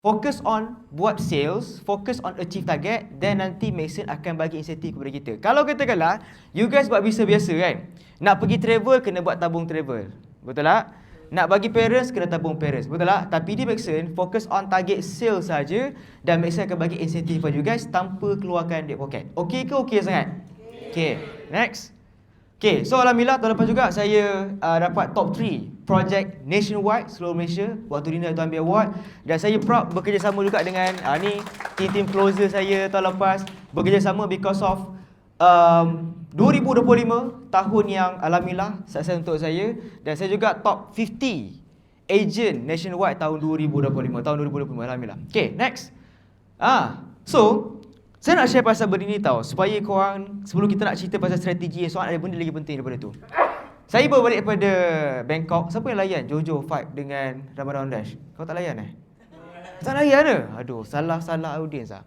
fokus on buat sales, fokus on achieve target, then nanti Mason akan bagi insentif kepada kita. Kalau katakanlah, you guys buat bisnes biasa kan, nak pergi travel, kena buat tabung travel. Betul tak? Nak bagi parents, kena tabung parents. Betul tak? Tapi di Maxon, fokus on target sales saja dan Maxon akan bagi insentif kepada you guys tanpa keluarkan duit poket. Okey ke okey sangat? Okey. Next. Okay, so alhamdulillah tahun lepas juga saya dapat top 3 project nationwide seluruh Malaysia. Waktu dinner tu ambil award dan saya proud bekerjasama juga dengan ni team closer saya tahun lepas, bekerjasama because of 2025 tahun yang alhamdulillah sukses untuk saya dan saya juga top 50 agent nationwide tahun 2025 alhamdulillah. Okay, next. So saya nak share pasal benda ni tau, supaya korang, sebelum kita nak cerita pasal strategi and so on, ada benda lagi penting daripada tu. Saya baru balik daripada Bangkok. Siapa yang layan Jojo fight dengan Ramadan Dash? Kau tak layan Tak layan ke? Aduh, salah audience lah.